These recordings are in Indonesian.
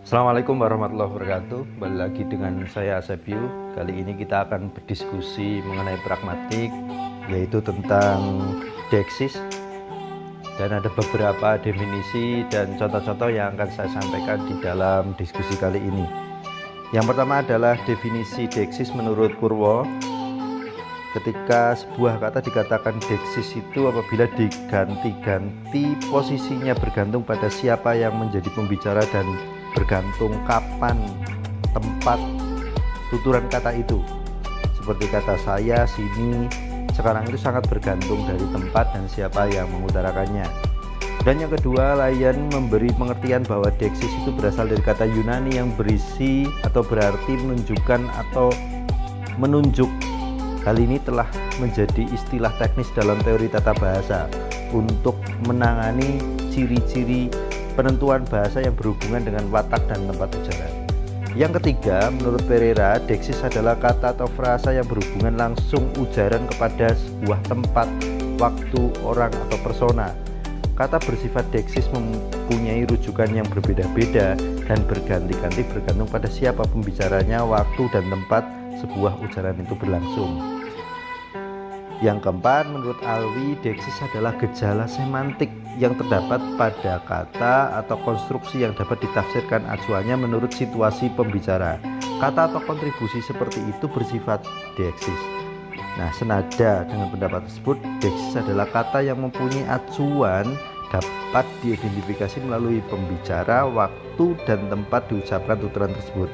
Assalamualaikum warahmatullahi wabarakatuh. Kembali lagi dengan saya Asepyu. Kali ini kita akan berdiskusi mengenai pragmatik, yaitu tentang deeksis. Dan ada beberapa definisi dan contoh-contoh yang akan saya sampaikan di dalam diskusi kali ini. Yang pertama adalah definisi deeksis menurut Purwo. Ketika sebuah kata dikatakan deeksis itu apabila diganti-ganti posisinya bergantung pada siapa yang menjadi pembicara dan bergantung kapan, tempat, tuturan kata itu. Seperti kata saya, sini, sekarang itu sangat bergantung dari tempat dan siapa yang mengutarakannya. Dan yang kedua, Lyon memberi pengertian bahwa deeksis itu berasal dari kata Yunani yang berisi atau berarti menunjukkan atau menunjuk. Hal ini telah menjadi istilah teknis dalam teori tata bahasa untuk menangani ciri-ciri penentuan bahasa yang berhubungan dengan watak dan tempat ujaran. Yang ketiga, menurut Pereira, deeksis adalah kata atau frasa yang berhubungan langsung ujaran kepada sebuah tempat, waktu, orang, atau persona. Kata bersifat deeksis mempunyai rujukan yang berbeda-beda dan berganti-ganti bergantung pada siapa pembicaranya, waktu, dan tempat sebuah ujaran itu berlangsung. Yang keempat, menurut Alwi, deeksis adalah gejala semantik yang terdapat pada kata atau konstruksi yang dapat ditafsirkan acuannya menurut situasi pembicara. Kata atau kontribusi seperti itu bersifat deeksis. Nah, senada dengan pendapat tersebut, deeksis adalah kata yang mempunyai acuan dapat diidentifikasi melalui pembicara, waktu, dan tempat diucapkan tuturan tersebut.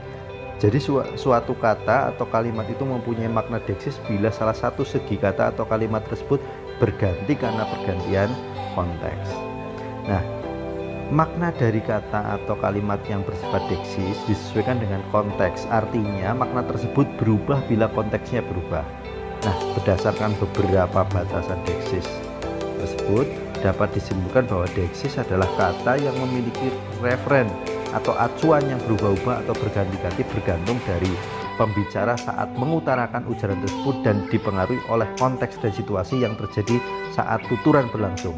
Jadi suatu kata atau kalimat itu mempunyai makna deeksis bila salah satu segi kata atau kalimat tersebut berganti karena pergantian konteks. Nah, makna dari kata atau kalimat yang bersifat deeksis disesuaikan dengan konteks. Artinya makna tersebut berubah bila konteksnya berubah. Nah, berdasarkan beberapa batasan deeksis tersebut dapat disimpulkan bahwa deeksis adalah kata yang memiliki referen atau acuan yang berubah-ubah atau berganti-ganti bergantung dari pembicara saat mengutarakan ujaran tersebut dan dipengaruhi oleh konteks dan situasi yang terjadi saat tuturan berlangsung.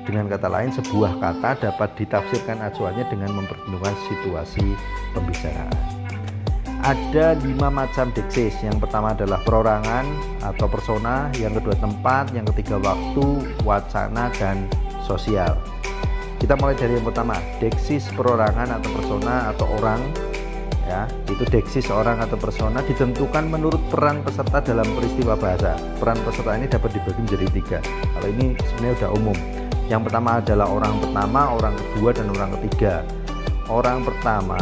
Dengan kata lain, sebuah kata dapat ditafsirkan acuannya dengan mempertimbangkan situasi pembicaraan. Ada 5 macam deeksis. Yang pertama adalah perorangan atau persona, yang kedua tempat, yang ketiga waktu, wacana, dan sosial. Kita mulai dari yang pertama, deeksis perorangan atau persona atau orang. Ya, itu deeksis orang atau persona ditentukan menurut peran peserta dalam peristiwa bahasa. Peran peserta ini dapat dibagi menjadi 3. Kalau ini sebenarnya sudah umum. Yang pertama adalah orang pertama, orang kedua, dan orang ketiga. Orang pertama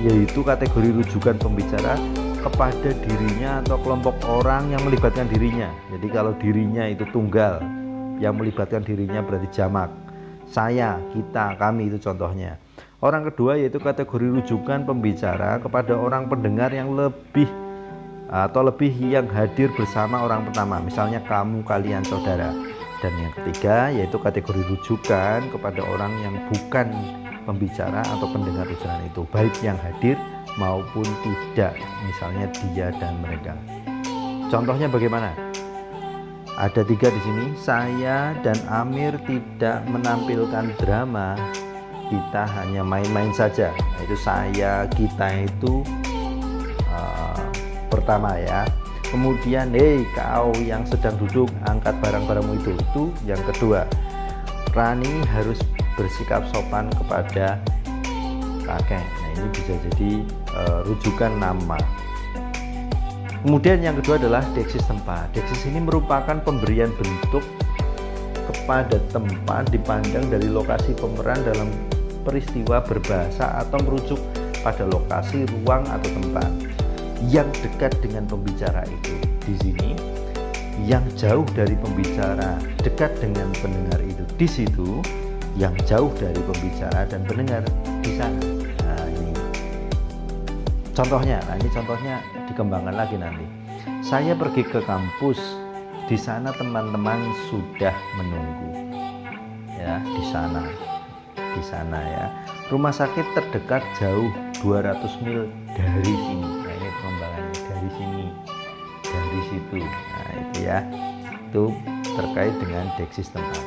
yaitu kategori rujukan pembicara kepada dirinya atau kelompok orang yang melibatkan dirinya. Jadi kalau dirinya itu tunggal, yang melibatkan dirinya berarti jamak. Saya, kita, kami, itu contohnya. Orang kedua yaitu kategori rujukan pembicara kepada orang pendengar yang lebih yang hadir bersama orang pertama, misalnya kamu, kalian, saudara. Dan yang ketiga yaitu kategori rujukan kepada orang yang bukan pembicara atau pendengar ujaran itu, baik yang hadir maupun tidak, misalnya dia dan mereka. Contohnya bagaimana? Ada 3 di sini. Saya dan Amir tidak menampilkan drama, kita hanya main-main saja. Itu saya, kita itu pertama ya. Kemudian, hei kau yang sedang duduk, angkat barang-barangmu itu yang kedua. Rani harus bersikap sopan kepada kakek. Nah, ini bisa jadi rujukan nama. Kemudian yang kedua adalah deeksis tempat. Deeksis ini merupakan pemberian bentuk kepada tempat dipandang dari lokasi pemeran dalam peristiwa berbahasa atau merujuk pada lokasi, ruang, atau tempat yang dekat dengan pembicara itu di sini, yang jauh dari pembicara dekat dengan pendengar itu di situ, yang jauh dari pembicara dan pendengar di sana. Nah, ini contohnya. Nah, ini contohnya dikembangkan lagi nanti. Saya pergi ke kampus, di sana teman-teman sudah menunggu. Ya, di sana ya. Rumah sakit terdekat jauh 200 mil dari sini. Nah, ini pengembangannya dari sini, dari situ. Nah, itu ya. Itu terkait dengan deeksis tempat.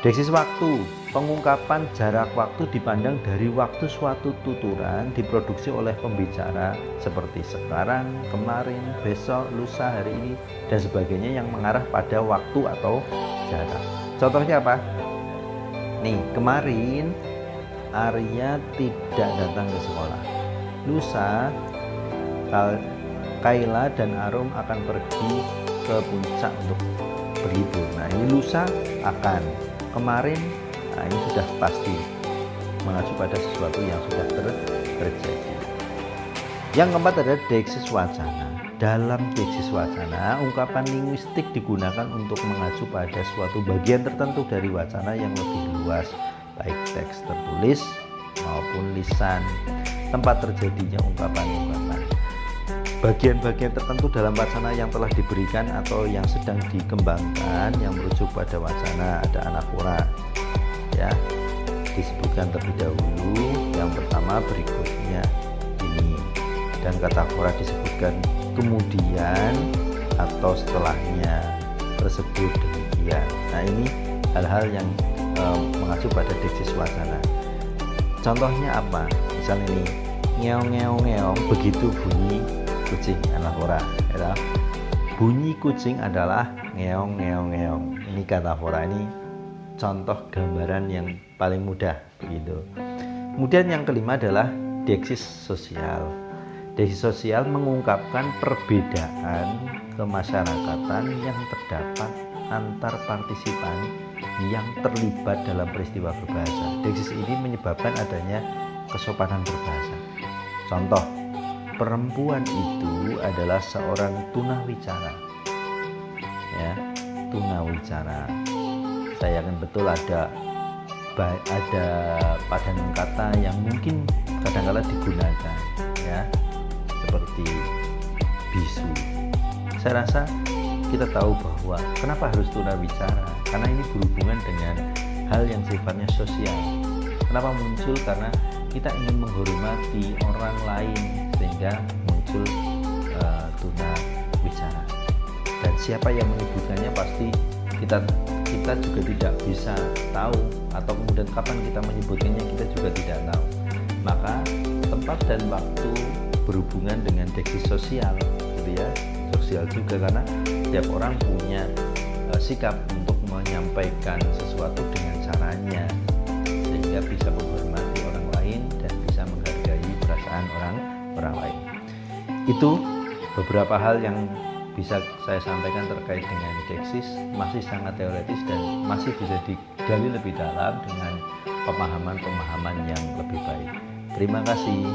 Deksis waktu, pengungkapan jarak waktu dipandang dari waktu suatu tuturan diproduksi oleh pembicara seperti sekarang, kemarin, besok, lusa, hari ini, dan sebagainya yang mengarah pada waktu atau jarak. Contohnya apa? Nih, kemarin Arya tidak datang ke sekolah. Lusa, Kayla dan Arum akan pergi ke puncak untuk berlibur. Nah, ini lusa akan. Kemarin, nah ini sudah pasti mengacu pada sesuatu yang sudah terjadi. Yang keempat adalah deksis wacana. Dalam deksis wacana, ungkapan linguistik digunakan untuk mengacu pada suatu bagian tertentu dari wacana yang lebih luas, baik teks tertulis maupun lisan, tempat terjadinya ungkapan-ungkapan. Bagian-bagian tertentu dalam wacana yang telah diberikan atau yang sedang dikembangkan yang merujuk pada wacana ada anafora, ya, disebutkan terlebih dahulu. Yang pertama berikutnya ini, dan katafora disebutkan kemudian atau setelahnya tersebut demikian. Nah, ini hal-hal yang mengacu pada deksis wacana. Contohnya apa? Misalnya ini, ngeong ngeong ngeong, begitu bunyi kucing, anafora, ya. Bunyi kucing adalah ngeong ngeong ngeong. Ini katafora, ini contoh gambaran yang paling mudah begitu. Kemudian yang kelima adalah deksis sosial. Deksis sosial mengungkapkan perbedaan kemasyarakatan yang terdapat antar partisipan yang terlibat dalam peristiwa berbahasa. Deksis ini menyebabkan adanya kesopanan berbahasa. Contoh, perempuan itu adalah seorang tunawicara, ya, tunawicara. Saya yakin betul ada padanan kata yang mungkin kadang-kala digunakan, ya, seperti bisu. Saya rasa kita tahu bahwa kenapa harus tunawicara, karena ini berhubungan dengan hal yang sifatnya sosial. Kenapa muncul? Karena kita ingin menghormati orang lain, sehingga muncul tunawicara. Dan siapa yang menyebutkannya pasti kita juga tidak bisa tahu, atau kemudian kapan kita menyebutkannya kita juga tidak tahu. Maka tempat dan waktu berhubungan dengan deksis sosial, gitu ya, sosial juga, karena setiap orang punya sikap untuk menyampaikan sesuatu dengan caranya, sehingga bisa menghormati orang lain dan bisa menghargai perasaan orang lain. Itu beberapa hal yang bisa saya sampaikan terkait dengan deksis. Masih sangat teoretis dan masih bisa digali lebih dalam dengan pemahaman-pemahaman yang lebih baik. Terima kasih.